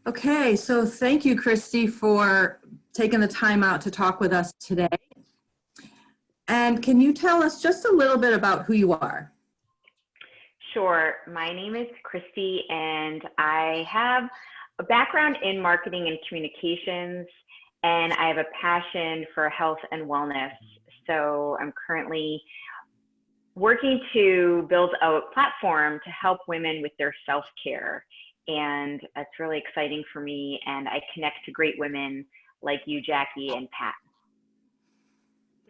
Okay, so thank you, Kristi, for taking the time out to talk with us today. And can you tell us just a little bit about who you are? Sure. My name is Kristi, and I have a background in marketing and communications, and I have a passion for health and wellness. So I'm currently working to build a platform to help women with their self-care. And that's really exciting for me. And I connect to great women like you, Jackie, and Pat.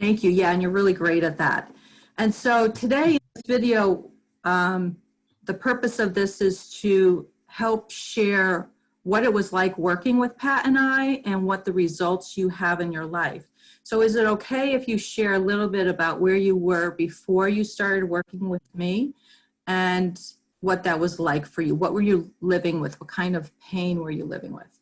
Thank you. Yeah, and you're really great at that. And so today in this video, the purpose of this is to help share what it was like working with Pat and I and what the results you have in your life. So is it okay if you share a little bit about where you were before you started working with me and what that was like for you? What were you living with? What kind of pain were you living with?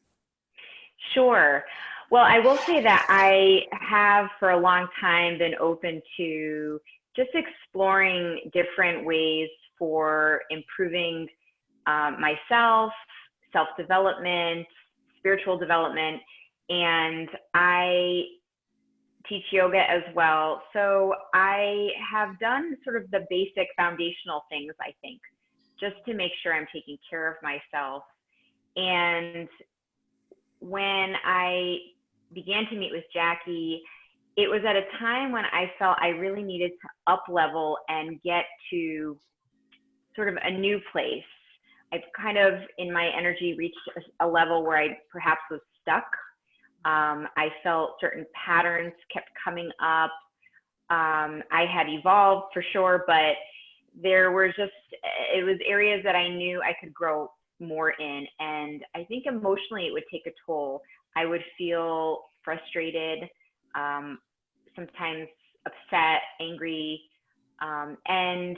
Sure. Well, I will say that I have for a long time been open to just exploring different ways for improving myself, self-development, spiritual development, and I teach yoga as well. So I have done sort of the basic foundational things, I think, just to make sure I'm taking care of myself. And when I began to meet with Jackie, it was at a time when I felt I really needed to up level and get to sort of a new place. I've kind of, in my energy, reached a level where I perhaps was stuck. I felt certain patterns kept coming up. I had evolved for sure, but there were just, it was areas that I knew I could grow more in. And I think emotionally it would take a toll. I would feel frustrated, sometimes upset, angry, and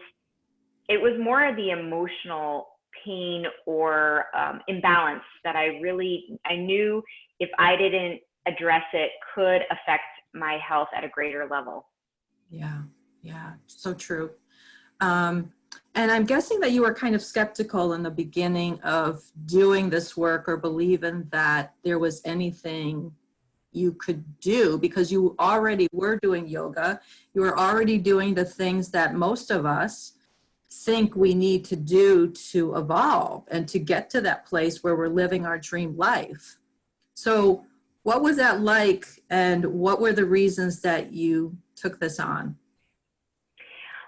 it was more of the emotional pain or imbalance that I knew if I didn't address it could affect my health at a greater level. Yeah, so true. And I'm guessing that you were kind of skeptical in the beginning of doing this work or believing that there was anything you could do because you already were doing yoga. You were already doing the things that most of us think we need to do to evolve and to get to that place where we're living our dream life. So what was that like, and what were the reasons that you took this on?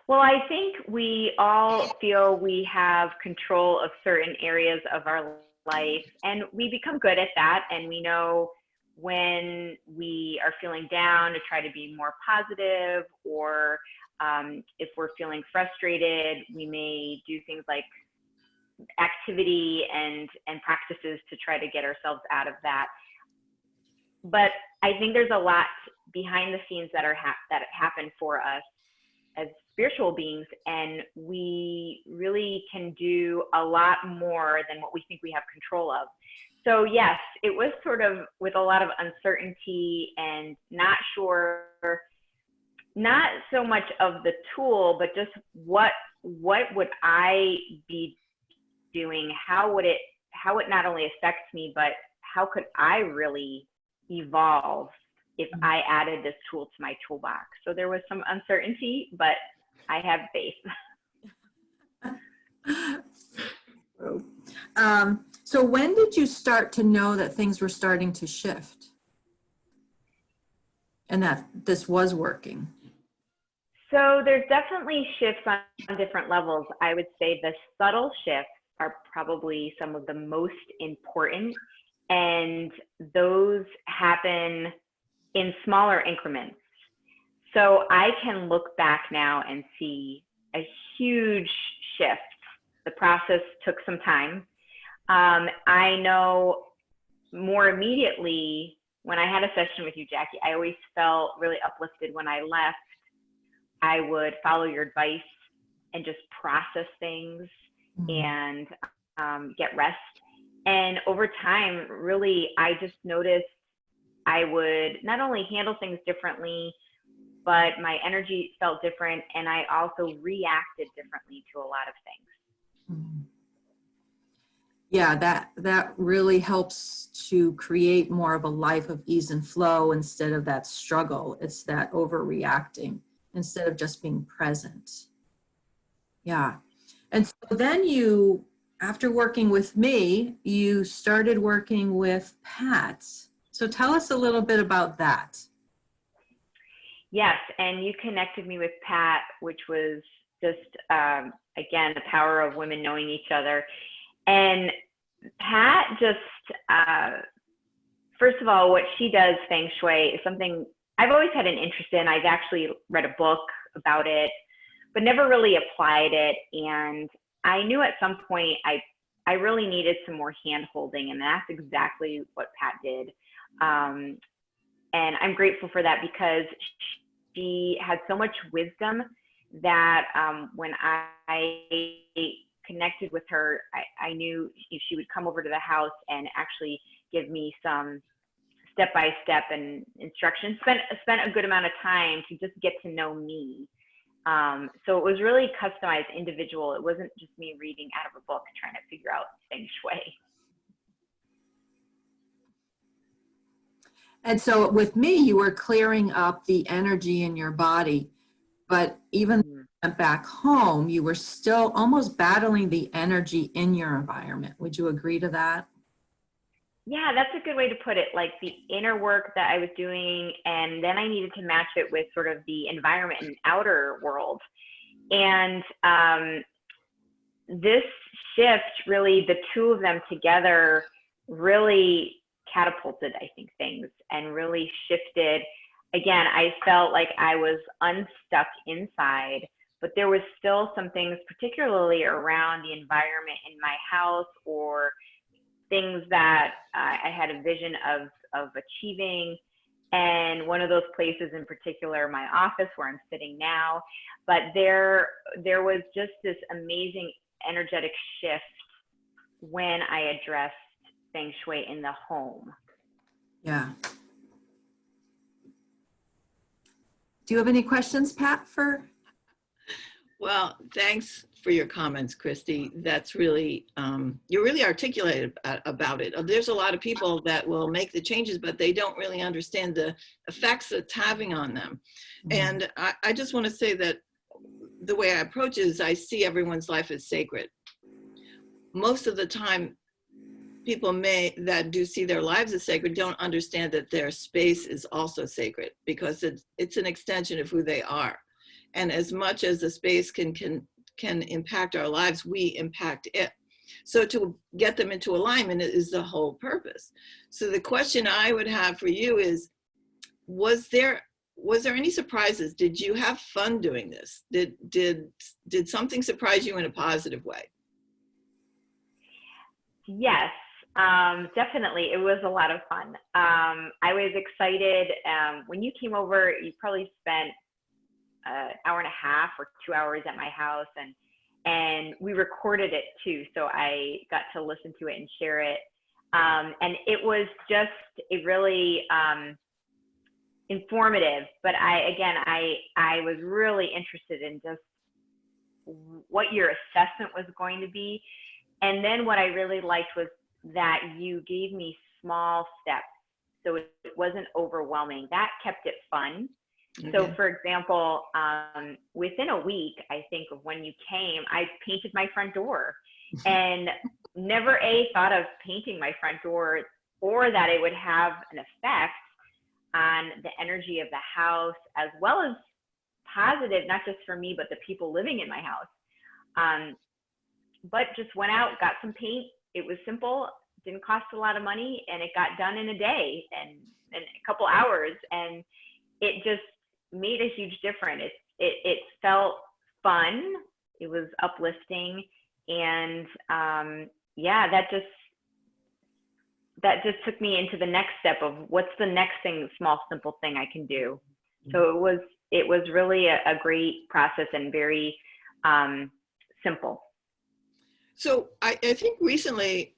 Well, I think we all feel we have control of certain areas of our life, and we become good at that. And we know when we are feeling down to try to be more positive, or if we're feeling frustrated, we may do things like activity and practices to try to get ourselves out of that. But I think there's a lot behind the scenes that happen for us as spiritual beings, and we really can do a lot more than what we think we have control of. So yes, it was sort of with a lot of uncertainty and not sure, not so much of the tool, but just what would I be doing? How it not only affects me, but how could I really evolve if I added this tool to my toolbox? So there was some uncertainty, but I have faith. So when did you start to know that things were starting to shift and that this was working? So there's definitely shifts on different levels. I would say the subtle shifts are probably some of the most important, and those happen in smaller increments. So I can look back now and see a huge shift. The process took some time. I know more immediately when I had a session with you, Jackie, I always felt really uplifted when I left. I would follow your advice and just process things and get rest. And over time, really, I just noticed I would not only handle things differently, but my energy felt different, and I also reacted differently to a lot of things. Yeah, that really helps to create more of a life of ease and flow instead of that struggle. It's that overreacting instead of just being present. Yeah. And so then you, after working with me, you started working with Pat. So tell us a little bit about that. Yes, and you connected me with Pat, which was just, again, the power of women knowing each other. And Pat just, first of all, what she does, Feng Shui, is something I've always had an interest in. I've actually read a book about it, but never really applied it. And I knew at some point I really needed some more hand holding, and that's exactly what Pat did. And I'm grateful for that because she had so much wisdom that when I connected with her, I knew she would come over to the house and actually give me some step-by-step and instructions. Spent a good amount of time to just get to know me. So it was really customized, individual. It wasn't just me reading out of a book trying to figure out Feng Shui. And so with me, you were clearing up the energy in your body, but even back home, you were still almost battling the energy in your environment. Would you agree to that? Yeah, that's a good way to put it. Like the inner work that I was doing, and then I needed to match it with sort of the environment and outer world. And this shift, really, the two of them together really catapulted, I think, things and really shifted. Again, I felt like I was unstuck inside, but there was still some things, particularly around the environment in my house or things that I had a vision of achieving. And one of those places in particular, my office where I'm sitting now, but there was just this amazing energetic shift when I addressed Feng Shui in the home. Yeah. Do you have any questions, Pat, for? Well, thanks for your comments, Kristi. That's really, you're really articulated about it. There's a lot of people that will make the changes, but they don't really understand the effects it's having on them. And I just want to say that the way I approach it is I see everyone's life as sacred. Most of the time, people that do see their lives as sacred don't understand that their space is also sacred because it's an extension of who they are. And as much as the space can impact our lives, we impact it. So to get them into alignment is the whole purpose. So the question I would have for you is, was there any surprises? Did you have fun doing this? Did something surprise you in a positive way? Yes, definitely. It was a lot of fun. I was excited. When you came over, you probably spent an hour and a half or 2 hours at my house, and we recorded it too. So I got to listen to it and share it. And it was just a really informative, but I was really interested in just what your assessment was going to be. And then what I really liked was that you gave me small steps. So it wasn't overwhelming. That kept it fun. Okay. So for example, within a week, I think of when you came, I painted my front door and never thought of painting my front door or that it would have an effect on the energy of the house as well as positive, not just for me, but the people living in my house. But just went out, got some paint. It was simple, didn't cost a lot of money, and it got done in a day and in a couple hours. And it just made a huge difference. It felt fun. It was uplifting. And yeah, that just took me into the next step of what's the next thing, small, simple thing I can do. So it was really a great process and very simple. So I think recently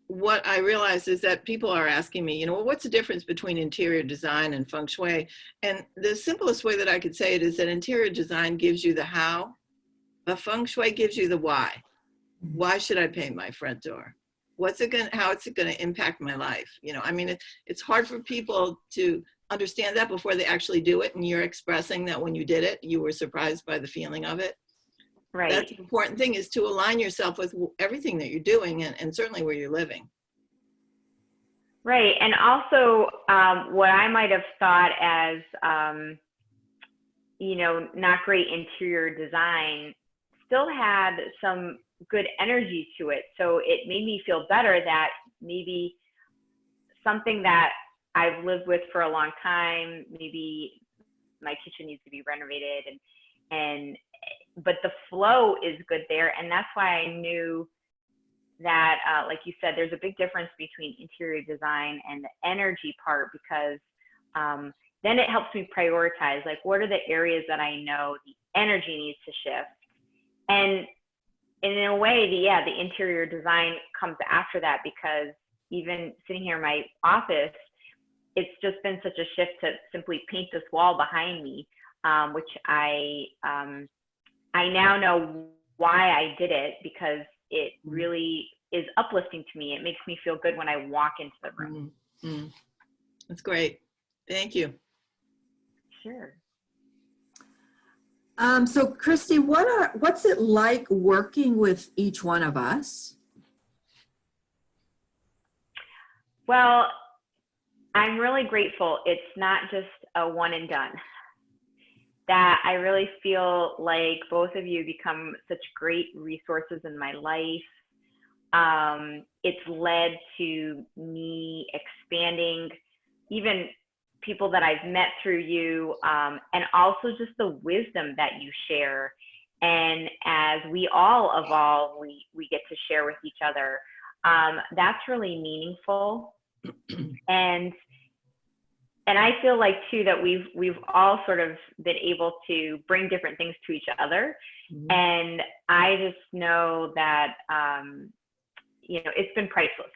what I realized is that people are asking me, well, what's the difference between interior design and Feng Shui? And the simplest way that I could say it is that interior design gives you the how, but Feng Shui gives you the why. Why should I paint my front door? how it's going to impact my life? I mean, it's hard for people to understand that before they actually do it. And you're expressing that when you did it, you were surprised by the feeling of it. Right. That's the important thing, is to align yourself with everything that you're doing, and certainly where you're living. Right. And also what I might have thought as, not great interior design still had some good energy to it. So it made me feel better that maybe something that I've lived with for a long time, maybe my kitchen needs to be renovated, but the flow is good there. And that's why I knew that, like you said, there's a big difference between interior design and the energy part, because then it helps me prioritize, like, what are the areas that I know the energy needs to shift. And in a way, the interior design comes after that, because even sitting here in my office, it's just been such a shift to simply paint this wall behind me, which I now know why I did it, because it really is uplifting to me. It makes me feel good when I walk into the room. Mm-hmm. That's great. Thank you. Sure. So Kristi, what's it like working with each one of us? Well, I'm really grateful it's not just a one and done. That I really feel like both of you become such great resources in my life. It's led to me expanding even people that I've met through you, and also just the wisdom that you share. And as we all evolve, we get to share with each other. That's really meaningful. And I feel like too that we've all sort of been able to bring different things to each other. Mm-hmm. And I just know that it's been priceless.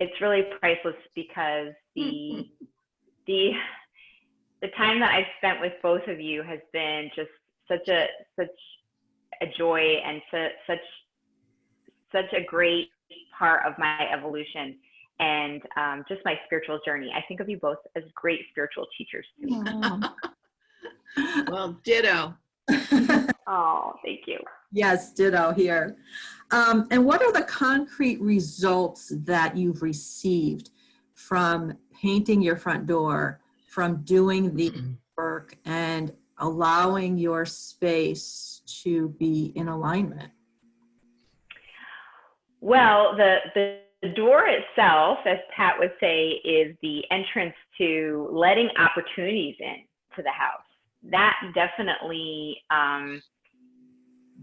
It's really priceless, because the time that I've spent with both of you has been just such a joy, and such a great part of my evolution, and just my spiritual journey. I think of you both as great spiritual teachers to me. Well, ditto. Oh, thank you. Yes, ditto here. And what are the concrete results that you've received from painting your front door, from doing the work, and allowing your space to be in alignment? Well, the door itself, as Pat would say, is the entrance to letting opportunities in to the house. That definitely,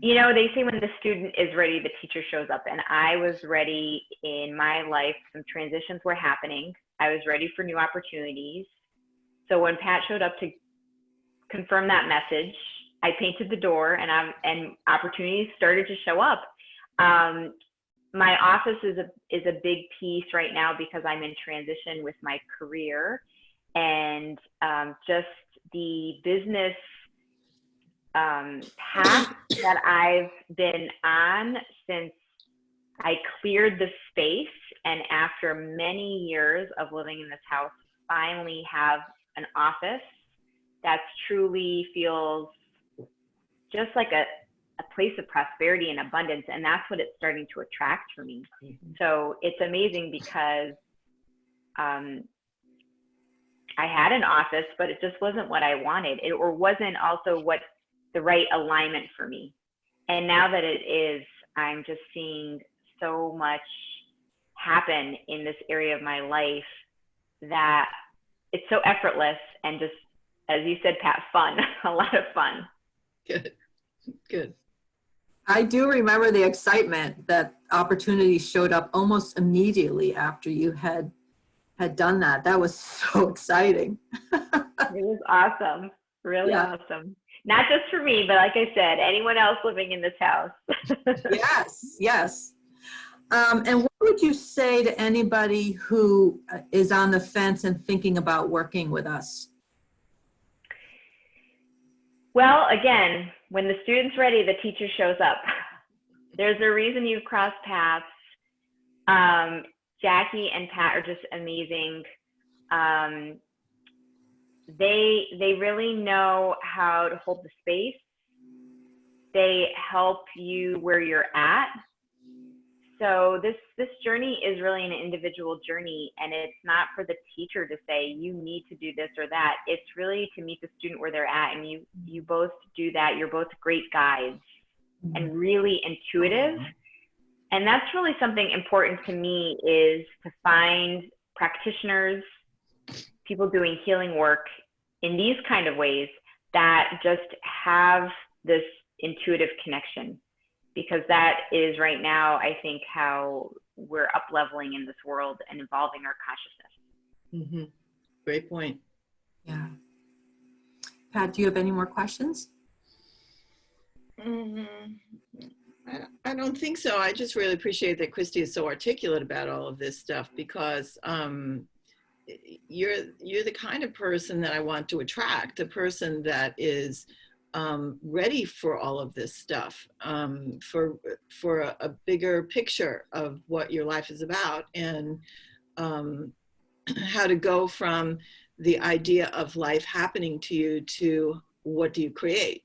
they say when the student is ready, the teacher shows up. And I was ready in my life. Some transitions were happening. I was ready for new opportunities. So when Pat showed up to confirm that message, I painted the door, and opportunities started to show up. My office is a big piece right now, because I'm in transition with my career, and just the business path that I've been on since I cleared the space, and after many years of living in this house, finally have an office that truly feels just like a place of prosperity and abundance. And that's what it's starting to attract for me. Mm-hmm. So it's amazing, because I had an office, but it just wasn't what I wanted. Or wasn't also what the right alignment for me. And now that it is, I'm just seeing so much happen in this area of my life that it's so effortless, and just, as you said, Pat, fun, a lot of fun. Good. I do remember the excitement that opportunities showed up almost immediately after you had done that. That was so exciting. It was awesome. Really awesome. Not just for me, but like I said, anyone else living in this house. Yes. And what would you say to anybody who is on the fence and thinking about working with us? Well, again, when the student's ready, the teacher shows up. There's a reason you've crossed paths. Jackie and Pat are just amazing. They really know how to hold the space. They help you where you're at. So this journey is really an individual journey, and it's not for the teacher to say you need to do this or that. It's really to meet the student where they're at, and you both do that. You're both great guides and really intuitive. And that's really something important to me, is to find practitioners, people doing healing work in these kind of ways that just have this intuitive connection, because that is right now, I think, how we're up leveling in this world and evolving our consciousness. Great point. Yeah. Pat, do you have any more questions? I don't think so. I just really appreciate that Kristi is so articulate about all of this stuff, because you're the kind of person that I want to attract, a person that is ready for all of this stuff, for a bigger picture of what your life is about, and how to go from the idea of life happening to you to what do you create.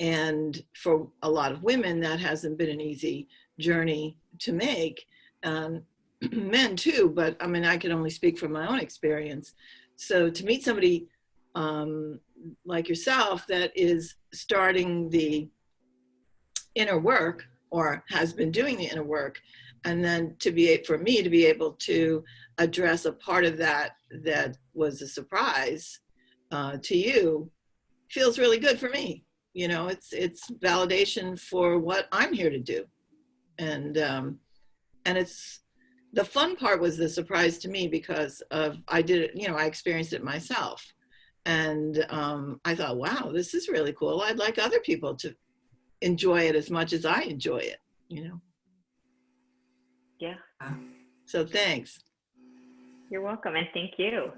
And for a lot of women, that hasn't been an easy journey to make. Men too, but I mean, I can only speak from my own experience. So to meet somebody like yourself that is starting the inner work, or has been doing the inner work, and then for me to be able to address a part of that that was a surprise to you, feels really good for me. You know, it's validation for what I'm here to do. And it's, the fun part was the surprise to me, because I did it, I experienced it myself. And I thought, wow, this is really cool. I'd like other people to enjoy it as much as I enjoy it, Yeah. So thanks. You're welcome, and thank you.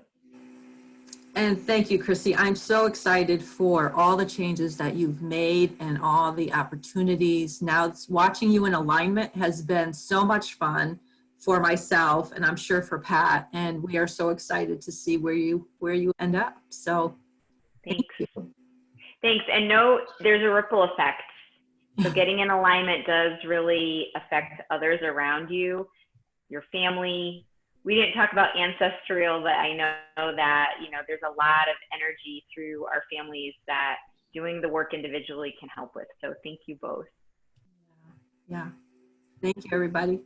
And thank you, Kristi. I'm so excited for all the changes that you've made and all the opportunities. Now, watching you in alignment has been so much fun for myself, and I'm sure for Pat. And we are so excited to see where you end up. So Thanks. thank you. Thanks. And know there's a ripple effect. So getting in alignment does really affect others around you, your family. We didn't talk about ancestral, but I know that, there's a lot of energy through our families that doing the work individually can help with. So thank you both. Yeah. Thank you, everybody.